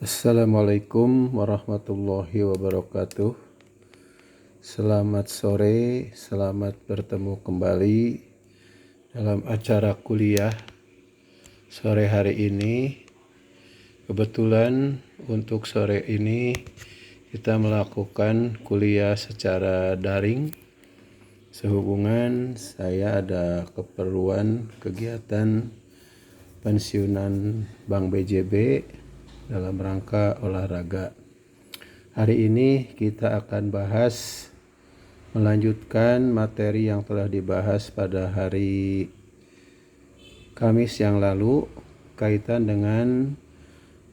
Assalamualaikum warahmatullahi wabarakatuh. Selamat sore, selamat bertemu kembali dalam acara kuliah sore hari ini. Kebetulan untuk sore ini kita melakukan kuliah secara daring sehubungan saya ada keperluan kegiatan pensiunan Bank BJB dalam rangka olahraga. Hari ini kita akan melanjutkan materi yang telah dibahas pada hari Kamis yang lalu kaitan dengan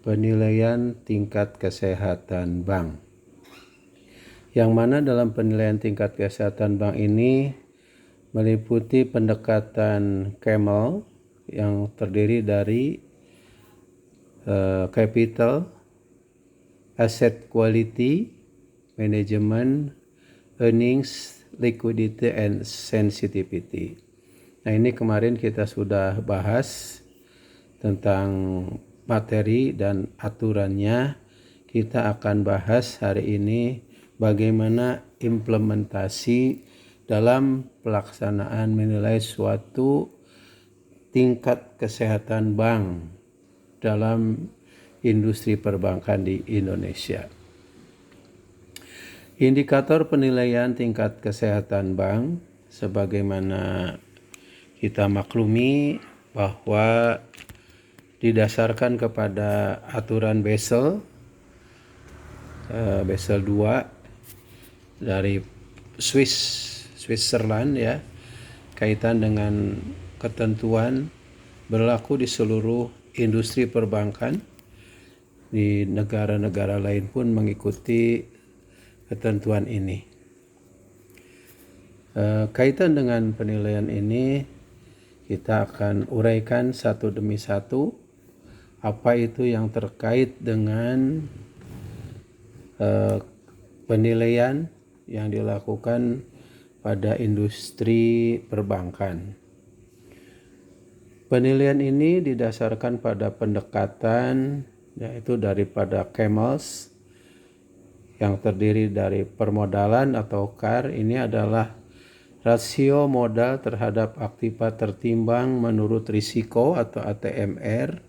penilaian tingkat kesehatan bank. Yang mana dalam penilaian tingkat kesehatan bank ini meliputi pendekatan CAMEL yang terdiri dari capital, asset quality, management, earnings, liquidity, and sensitivity. Nah, ini kemarin kita sudah bahas tentang materi dan aturannya. Kita akan bahas hari ini bagaimana implementasi dalam pelaksanaan menilai suatu tingkat kesehatan bank dalam industri perbankan di Indonesia. Indikator penilaian tingkat kesehatan bank sebagaimana kita maklumi bahwa didasarkan kepada aturan Basel 2 dari Switzerland ya, kaitan dengan ketentuan berlaku di seluruh industri perbankan. Di negara-negara lain pun mengikuti ketentuan ini. Kaitan dengan penilaian ini kita akan uraikan satu demi satu apa itu yang terkait dengan penilaian yang dilakukan pada industri perbankan. Penilaian ini didasarkan pada pendekatan yaitu daripada CAMELS yang terdiri dari permodalan atau CAR. Ini adalah rasio modal terhadap aktiva tertimbang menurut risiko atau ATMR.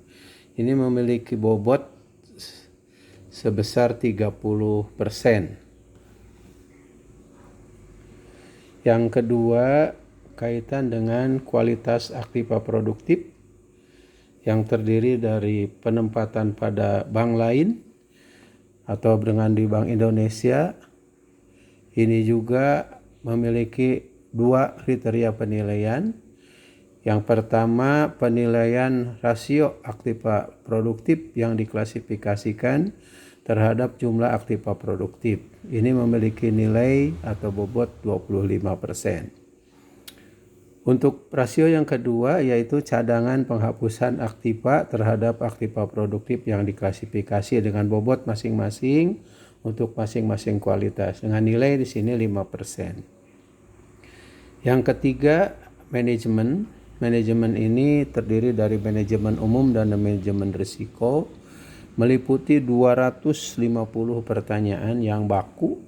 Ini memiliki bobot sebesar 30%. Yang kedua, kaitan dengan kualitas aktiva produktif yang terdiri dari penempatan pada bank lain atau dengan di Bank Indonesia. Ini juga memiliki dua kriteria penilaian. Yang pertama, penilaian rasio aktiva produktif yang diklasifikasikan terhadap jumlah aktiva produktif. Ini memiliki nilai atau bobot 25%. Untuk rasio yang kedua yaitu cadangan penghapusan aktiva terhadap aktiva produktif yang diklasifikasi dengan bobot masing-masing untuk masing-masing kualitas dengan nilai di sini 5%. Yang ketiga, manajemen. Manajemen ini terdiri dari manajemen umum dan manajemen risiko, meliputi 250 pertanyaan yang baku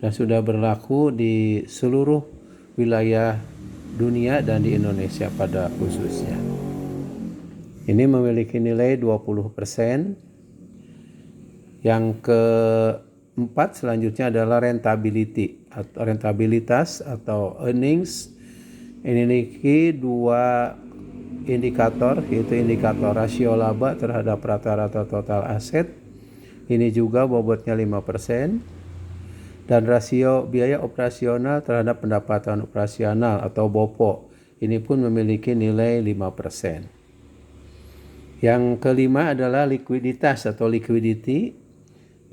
dan sudah berlaku di seluruh wilayah dunia dan di Indonesia pada khususnya. Ini memiliki nilai 20%. Yang keempat selanjutnya adalah rentabilitas atau earnings. Ini memiliki dua indikator, yaitu indikator rasio laba terhadap rata-rata total aset. Ini juga bobotnya 5%. Dan rasio biaya operasional terhadap pendapatan operasional atau BOPO. Ini pun memiliki nilai 5%. Yang kelima adalah likuiditas atau liquidity.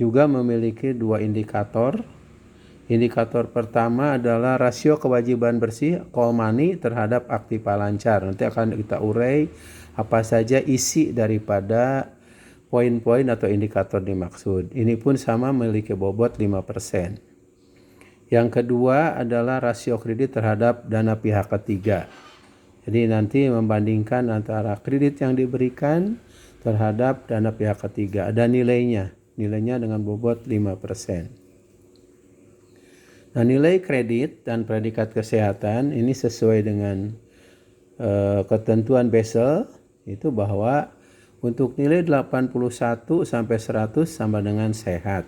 Juga memiliki dua indikator. Indikator pertama adalah rasio kewajiban bersih call money terhadap aktiva lancar. Nanti akan kita urai apa saja isi daripada poin-poin atau indikator dimaksud. Ini pun sama memiliki bobot 5%. Yang kedua adalah rasio kredit terhadap dana pihak ketiga. Jadi nanti membandingkan antara kredit yang diberikan terhadap dana pihak ketiga. Ada nilainya dengan bobot 5%. Nah, nilai kredit dan predikat kesehatan ini sesuai dengan ketentuan Basel itu bahwa untuk nilai 81 sampai 100 sama dengan sehat.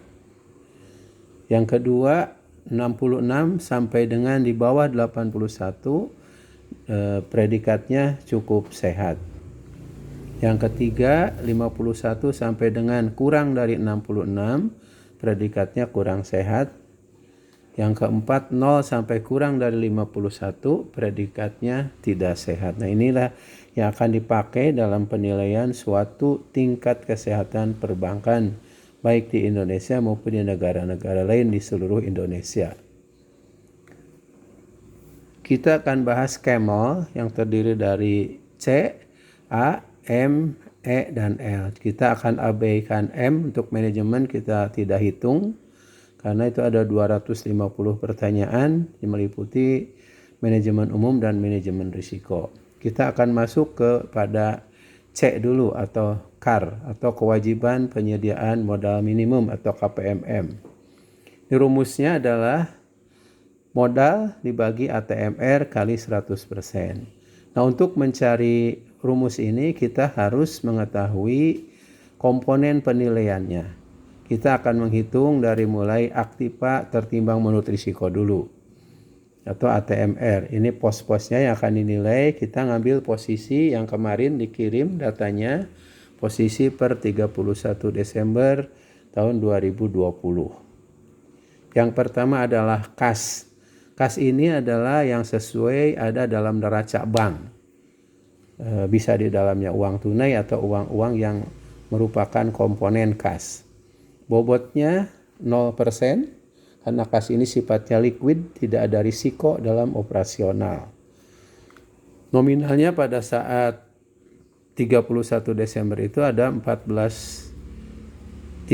Yang kedua 66 sampai dengan di bawah 81 predikatnya cukup sehat. Yang ketiga 51 sampai dengan kurang dari 66 predikatnya kurang sehat. Yang keempat 0 sampai kurang dari 51 predikatnya tidak sehat. Nah, inilah yang akan dipakai dalam penilaian suatu tingkat kesehatan perbankan baik di Indonesia maupun di negara-negara lain di seluruh Indonesia. Kita akan bahas CAMEL yang terdiri dari C, A, M, E, dan L. Kita akan abaikan M untuk manajemen, kita tidak hitung karena itu ada 250 pertanyaan yang meliputi manajemen umum dan manajemen risiko. Kita akan masuk kepada C dulu atau KAR atau kewajiban penyediaan modal minimum atau KPMM. Ini rumusnya adalah modal dibagi ATMR kali 100%. Nah, untuk mencari rumus ini kita harus mengetahui komponen penilaiannya. Kita akan menghitung dari mulai aktiva tertimbang menurut risiko dulu atau ATMR. Ini pos-posnya yang akan dinilai. Kita ngambil posisi yang kemarin dikirim datanya, posisi per 31 Desember tahun 2020. Yang pertama adalah kas. Kas ini adalah yang sesuai ada dalam neraca bank. Bisa di dalamnya uang tunai atau uang-uang yang merupakan komponen kas. Bobotnya 0% karena kas ini sifatnya liquid, tidak ada risiko dalam operasional. Nominalnya pada saat 31 Desember itu ada 14.338.615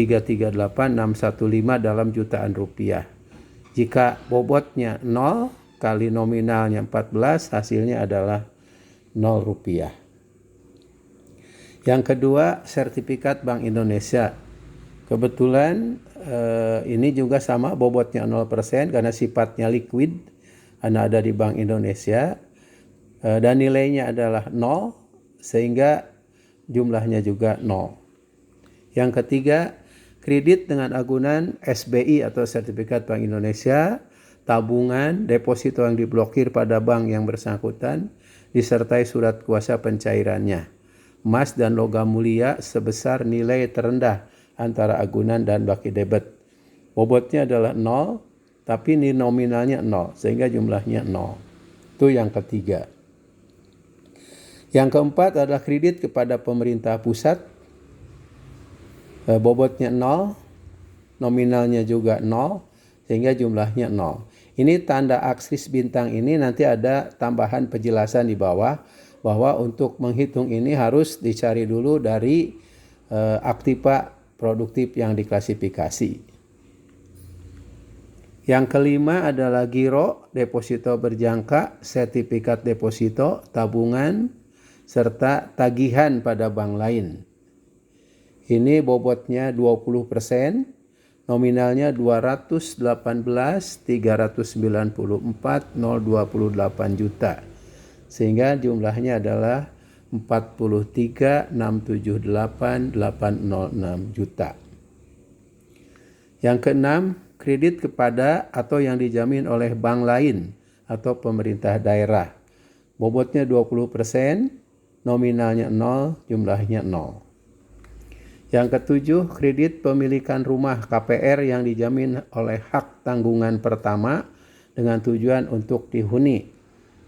dalam jutaan rupiah. Jika bobotnya 0 kali nominalnya 14, hasilnya adalah 0 rupiah. Yang kedua, sertifikat Bank Indonesia. Kebetulan ini juga sama, bobotnya 0% karena sifatnya liquid, karena ada di Bank Indonesia, dan nilainya adalah 0 sehingga jumlahnya juga 0. Yang ketiga, kredit dengan agunan SBI atau sertifikat Bank Indonesia, tabungan, deposito yang diblokir pada bank yang bersangkutan, disertai surat kuasa pencairannya. Emas dan logam mulia sebesar nilai terendah antara agunan dan baki debit. Bobotnya adalah 0, tapi ini nominalnya 0, sehingga jumlahnya 0. Itu yang ketiga. Yang keempat adalah kredit kepada pemerintah pusat. Bobotnya 0, nominalnya juga 0, sehingga jumlahnya 0. Ini tanda aksis bintang ini nanti ada tambahan penjelasan di bawah, bahwa untuk menghitung ini harus dicari dulu dari aktiva produktif yang diklasifikasi. Yang kelima adalah giro, deposito berjangka, sertifikat deposito, tabungan, serta tagihan pada bank lain. Ini bobotnya 20%, nominalnya 218.394.028 juta. Sehingga jumlahnya adalah 43.678.806 juta. Yang keenam, kredit kepada atau yang dijamin oleh bank lain atau pemerintah daerah. Bobotnya 20%, nominalnya 0, jumlahnya 0. Yang ketujuh, kredit pemilikan rumah KPR yang dijamin oleh hak tanggungan pertama dengan tujuan untuk dihuni.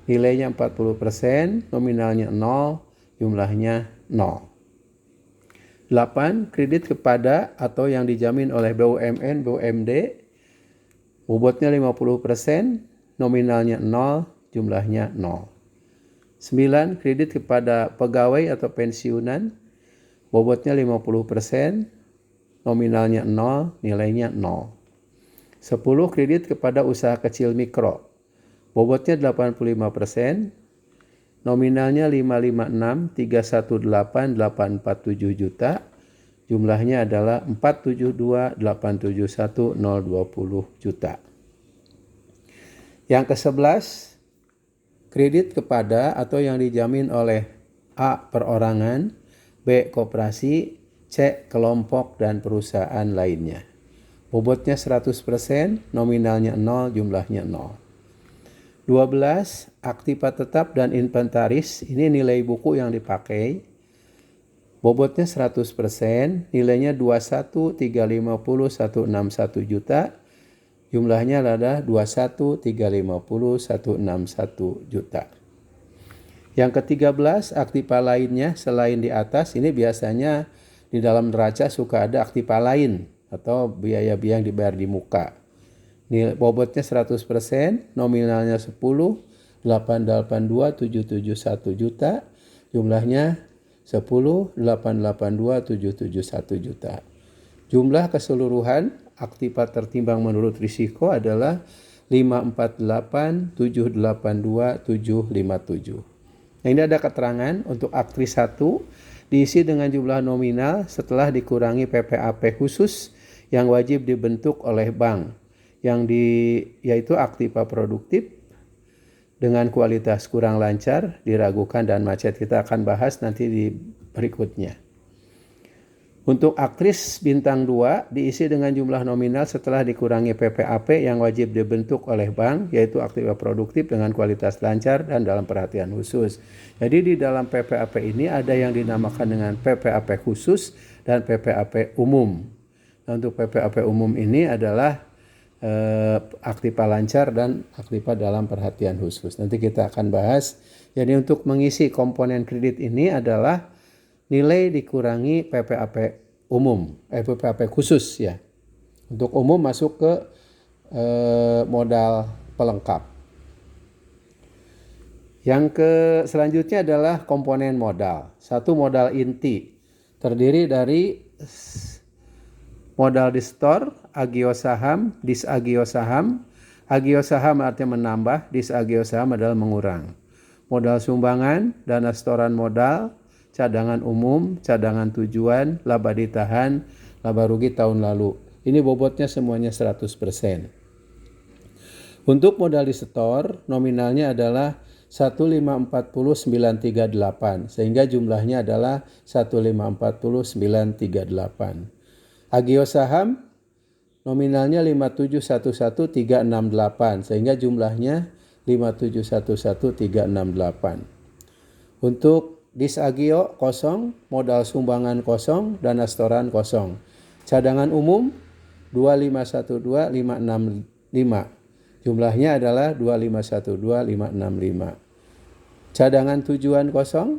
Nilainya 40%, nominalnya 0, jumlahnya 0. 8. Kredit kepada atau yang dijamin oleh BUMN, BUMD, bobotnya 50%, nominalnya 0, jumlahnya 0. 9. Kredit kepada pegawai atau pensiunan, bobotnya 50%, nominalnya 0, nilainya 0. 10. Kredit kepada usaha kecil mikro, bobotnya 85%, nominalnya 556.318.847 juta, jumlahnya adalah 472.871.020 juta. Yang ke-11, kredit kepada atau yang dijamin oleh A. perorangan, B. koperasi, C. kelompok dan perusahaan lainnya. Bobotnya 100%, nominalnya 0, jumlahnya 0. 12. Aktiva tetap dan inventaris, ini nilai buku yang dipakai. Bobotnya 100%, nilainya 21.350.161 juta, jumlahnya adalah 21.350.161 juta. Yang ke-13, aktiva lainnya selain di atas, ini biasanya di dalam neraca suka ada aktiva lain atau biaya-biaya yang dibayar di muka. Bobotnya 100%, nominalnya 10, 882.771 juta, jumlahnya 10.882.771 juta. Jumlah keseluruhan aktiva tertimbang menurut risiko adalah 548.782.757. Nah, ini ada keterangan untuk aktris 1 diisi dengan jumlah nominal setelah dikurangi PPAP khusus yang wajib dibentuk oleh bank, yaitu aktiva produktif dengan kualitas kurang lancar, diragukan dan macet. Kita akan bahas nanti di berikutnya. Untuk aktris bintang 2 diisi dengan jumlah nominal setelah dikurangi PPAP yang wajib dibentuk oleh bank, yaitu aktiva produktif dengan kualitas lancar dan dalam perhatian khusus. Jadi di dalam PPAP ini ada yang dinamakan dengan PPAP khusus dan PPAP umum. Nah, untuk PPAP umum ini adalah aktiva lancar dan aktiva dalam perhatian khusus. Nanti kita akan bahas. Jadi untuk mengisi komponen kredit ini adalah nilai dikurangi PPAP umum, PPAP khusus ya. Untuk umum masuk ke modal pelengkap. Yang selanjutnya adalah komponen modal. Satu, modal inti terdiri dari modal di store, agio saham, disagio saham. Agio saham artinya menambah, disagio saham adalah mengurang. Modal sumbangan, dana setoran modal, cadangan umum, cadangan tujuan, laba ditahan, laba rugi tahun lalu. Ini bobotnya semuanya 100%. Untuk modal di setor, nominalnya adalah 1540938 sehingga jumlahnya adalah 1540938. Agio saham nominalnya 5711368 sehingga jumlahnya 5711368. Untuk disagio kosong, modal sumbangan kosong, dana setoran kosong. Cadangan umum 2512565. Jumlahnya adalah 2512565. Cadangan tujuan kosong,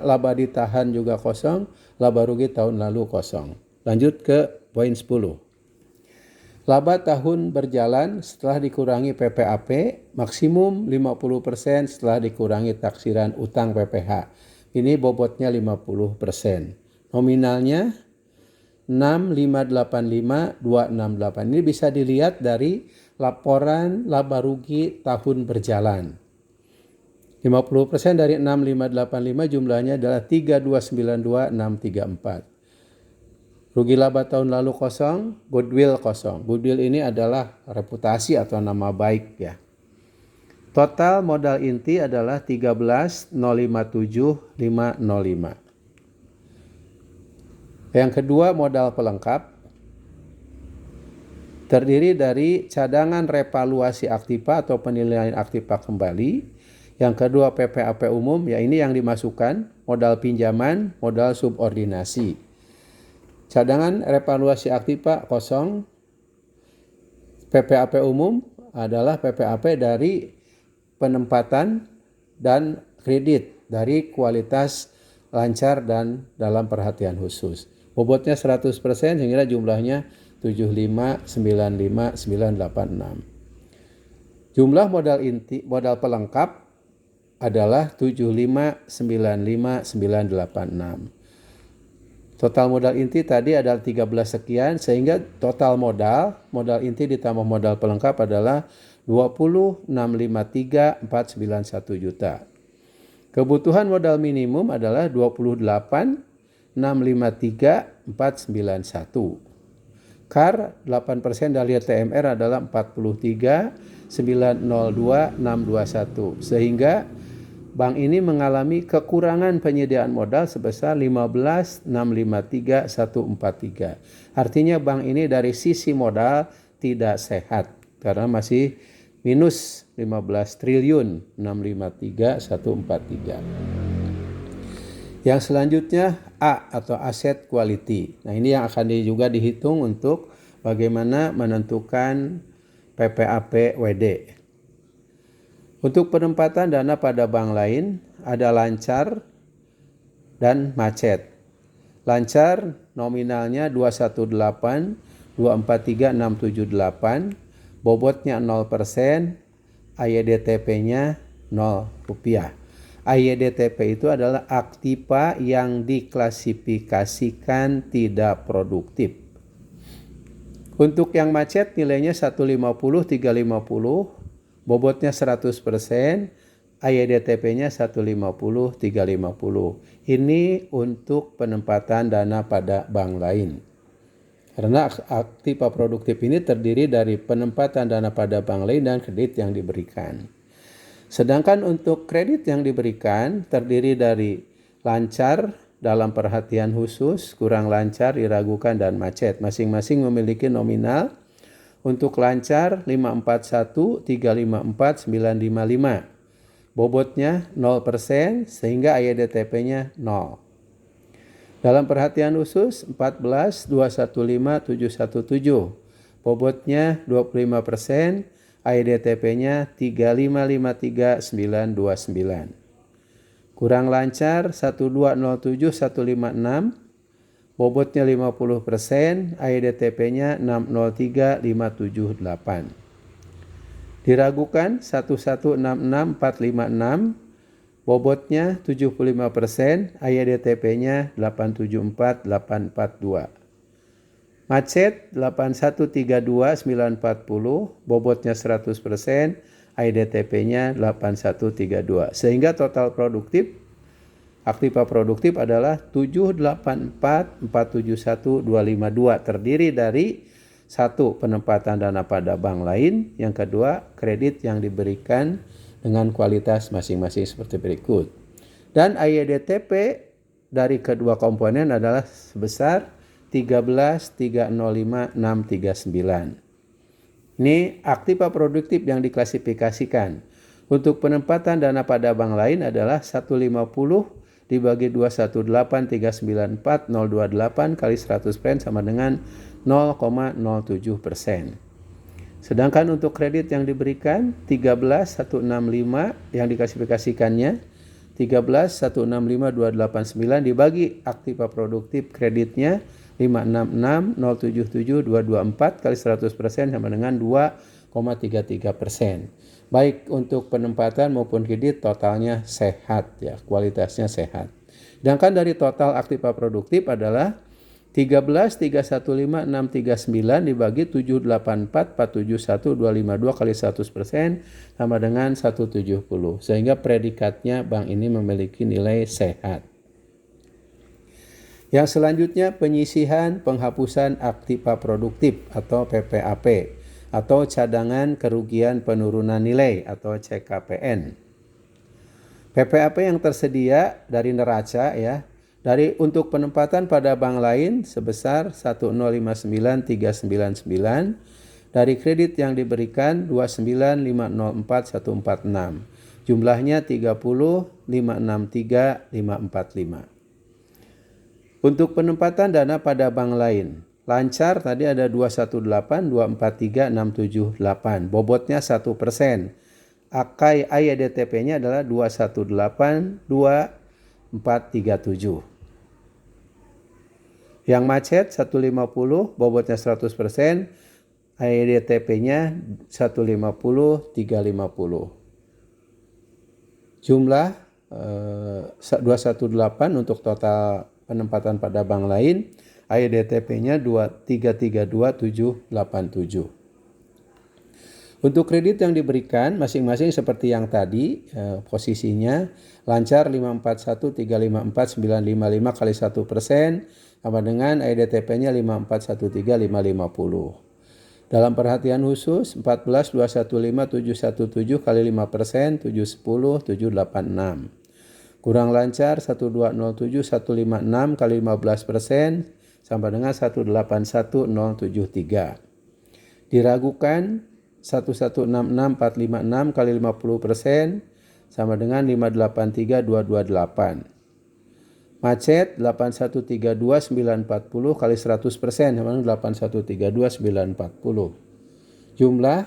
laba ditahan juga kosong, laba rugi tahun lalu kosong. Lanjut ke poin 10. Laba tahun berjalan setelah dikurangi PPAP maksimum 50% setelah dikurangi taksiran utang PPH. Ini bobotnya 50%. Nominalnya 6585268. Ini bisa dilihat dari laporan laba rugi tahun berjalan. 50% dari 6585 jumlahnya adalah 3292634. Rugi laba tahun lalu kosong, goodwill kosong. Goodwill ini adalah reputasi atau nama baik ya. Total modal inti adalah 13.057505. Yang kedua, modal pelengkap terdiri dari cadangan revaluasi aktiva atau penilaian aktiva kembali. Yang kedua, PPAP umum, ya ini yang dimasukkan, modal pinjaman, modal subordinasi. Cadangan revaluasi aktiva kosong. PPAP umum adalah PPAP dari penempatan dan kredit dari kualitas lancar dan dalam perhatian khusus. Bobotnya 100% sehingga jumlahnya 7595986. Jumlah modal inti, modal pelengkap adalah 7595986. Total modal inti tadi adalah 13 sekian sehingga total modal inti ditambah modal pelengkap adalah 20.653.491 juta. Kebutuhan modal minimum adalah 28.653.491. KAR 8% dari TMR adalah 43.902.621. Sehingga bank ini mengalami kekurangan penyediaan modal sebesar 15.653.143. Artinya bank ini dari sisi modal tidak sehat karena masih minus 15.653.143. Yang selanjutnya A atau aset quality. Nah, ini yang akan juga dihitung untuk bagaimana menentukan PPAP WD. Untuk penempatan dana pada bank lain ada lancar dan macet. Lancar nominalnya 218.243.678, bobotnya 0%, AYDTP-nya 0 rupiah. AYDTP itu adalah aktiva yang diklasifikasikan tidak produktif. Untuk yang macet nilainya 150.350, bobotnya 100%, AYDTP-nya 150.350. Ini untuk penempatan dana pada bank lain. Karena aktiva produktif ini terdiri dari penempatan dana pada bank lain dan kredit yang diberikan. Sedangkan untuk kredit yang diberikan terdiri dari lancar dalam perhatian khusus, kurang lancar, diragukan, dan macet. Masing-masing memiliki nominal. Untuk lancar 541, 354, 955. Bobotnya 0% sehingga AYDTP-nya 0. Dalam perhatian khusus 14, 215, 717. Bobotnya 25%, AYDTP-nya 3553929. Kurang lancar 1207, 156. Bobotnya 50%, AYDTP-nya 603578. Diragukan 1166456. Bobotnya 75%, AYDTP-nya 874842. Macet 8132940, bobotnya 100%, AYDTP-nya 8132. Sehingga total produktif, aktiva produktif adalah 784471252, terdiri dari 1. Penempatan dana pada bank lain, yang kedua kredit yang diberikan dengan kualitas masing-masing seperti berikut. Dan AYDTP dari kedua komponen adalah sebesar 13.305.639. Ini aktiva produktif yang diklasifikasikan. Untuk penempatan dana pada bank lain adalah 150 dibagi 218.394.028 kali 100% sama dengan 0,07%. Sedangkan untuk kredit yang diberikan 13.165 yang diklasifikasikannya 13.165.289 dibagi aktiva produktif kreditnya 566.077.224 kali 100% sama dengan 2,33%. Baik untuk penempatan maupun kredit totalnya sehat ya, kualitasnya sehat. Sedangkan dari total aktiva produktif adalah 13.315.639 dibagi 784.471.252 kali 100% sama dengan 170. Sehingga predikatnya bank ini memiliki nilai sehat. Yang selanjutnya penyisihan penghapusan aktiva produktif atau PPAP atau cadangan kerugian penurunan nilai atau CKPN. PPAP yang tersedia dari neraca ya, dari untuk penempatan pada bank lain sebesar 1059399, dari kredit yang diberikan 29504.146. Jumlahnya 30.563.545. Untuk penempatan dana pada bank lain, lancar tadi ada 218.243.678, bobotnya 1%. Akai AYDTP-nya adalah 218.2437. Yang macet 150, bobotnya 100%, AYDTP-nya 150.350. Jumlah 218 untuk total penempatan pada bank lain, AYDTP-nya 2332787. Untuk kredit yang diberikan masing-masing seperti yang tadi, posisinya lancar 541, 354, 955 kali 1% sama dengan EDTP-nya 54135, 550. Dalam perhatian khusus 14, 215, 717 kali 5%, 710, 786. Kurang lancar 1207, 156 kali 15% sama dengan 181073. Diragukan 1166456 kali 50% sama dengan 583228. Macet 8132940 kali 100% sama dengan 8132940. Jumlah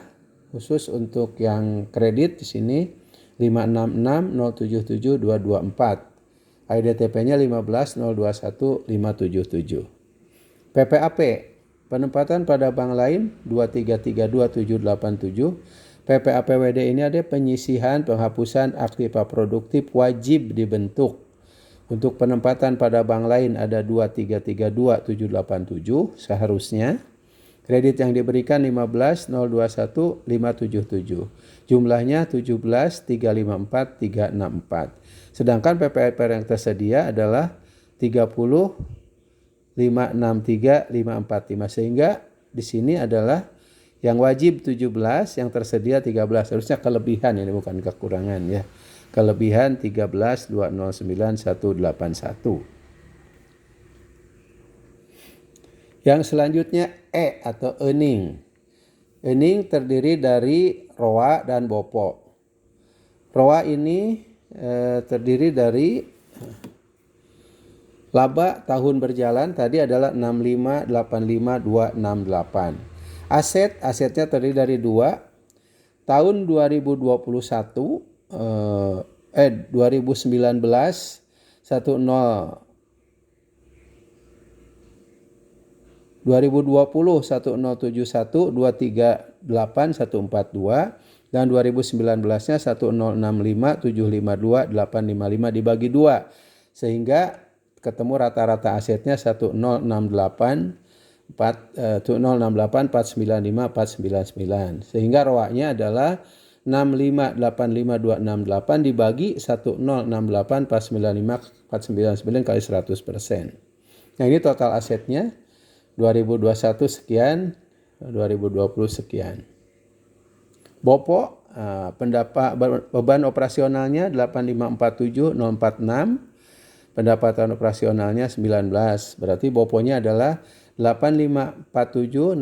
khusus untuk yang kredit di sini 566077224. IDTP-nya 15021 PPAP penempatan pada bank lain 2332787. PPAPWD ini ada penyisihan penghapusan aktiva produktif wajib dibentuk. Untuk penempatan pada bank lain ada 2332787 seharusnya. Kredit yang diberikan 15021577. Jumlahnya 17354,364. Sedangkan PPAP yang tersedia adalah 30,563,545, sehingga di sini adalah yang wajib 17, yang tersedia 13. Harusnya kelebihan, ini bukan kekurangan ya. Kelebihan 13,209,181. Yang selanjutnya E atau earning. Earning terdiri dari ROA dan BOPO. ROA ini terdiri dari laba tahun berjalan tadi adalah 6585268. Asetnya terdiri dari 2. Tahun 2019 2020 1071 238 142 dan 2019-nya 1065 752 855 dibagi 2 sehingga ketemu rata-rata asetnya 1068 495 499 sehingga ROA-nya adalah 6585268 dibagi 1068 495 499 kali 100%. Nah, ini total asetnya 2021 sekian, 2020 sekian. BOPO beban operasionalnya 8547046. Pendapatan operasionalnya 19, berarti BOPO-nya adalah 8547046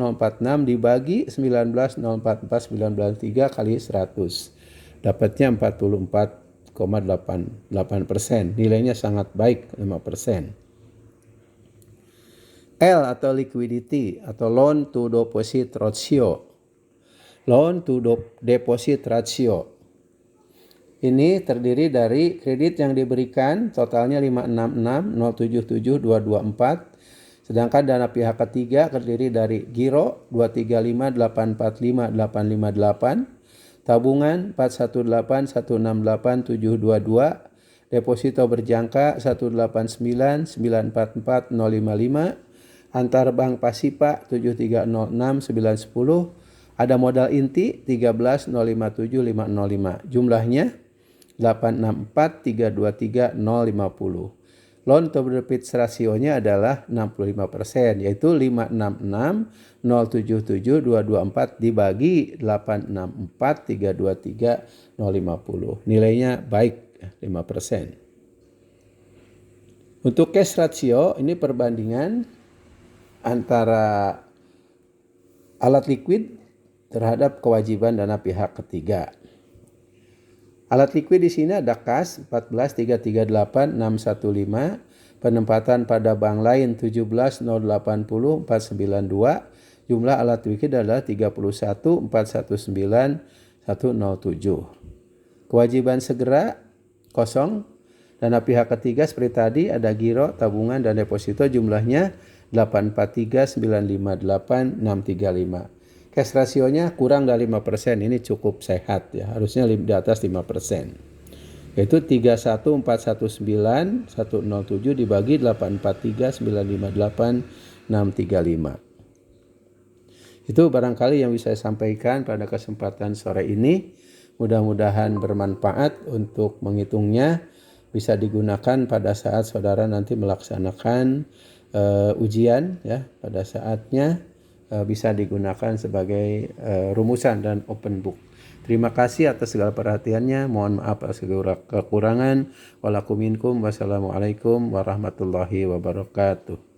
dibagi 19044993 kali 100. Dapatnya 44,88%. Nilainya sangat baik, 5%. L atau liquidity atau loan to deposit ratio. Loan to deposit ratio. Ini terdiri dari kredit yang diberikan totalnya 566077224. Sedangkan dana pihak ketiga terdiri dari giro 235845858, tabungan 4181687222, deposito berjangka 189944055, antar bank Pasipa 7306910, ada modal inti 1305755. Jumlahnya 864323050. Loan to deposit rasionya adalah 65%, yaitu 566077224 dibagi 864323050. Nilainya baik, 5%. Untuk cash ratio ini perbandingan antara alat likuid terhadap kewajiban dana pihak ketiga. Alat likuid di sini ada kas 14338,615, penempatan pada bank lain 17080,492, jumlah alat likuid adalah 31,419,107. Kewajiban segera kosong, dana pihak ketiga seperti tadi ada giro, tabungan dan deposito jumlahnya 843958635. Cash rasionya kurang dari 5%, ini cukup sehat ya, harusnya di atas 5%. Yaitu 31419,107 dibagi 843958635. Itu barangkali yang bisa saya sampaikan pada kesempatan sore ini. Mudah-mudahan bermanfaat untuk menghitungnya, bisa digunakan pada saat saudara nanti melaksanakan ujian ya, pada saatnya bisa digunakan sebagai rumusan dan open book. Terima kasih atas segala perhatiannya. Mohon maaf atas segala kekurangan. Walakum minkum. Wassalamualaikum warahmatullahi wabarakatuh.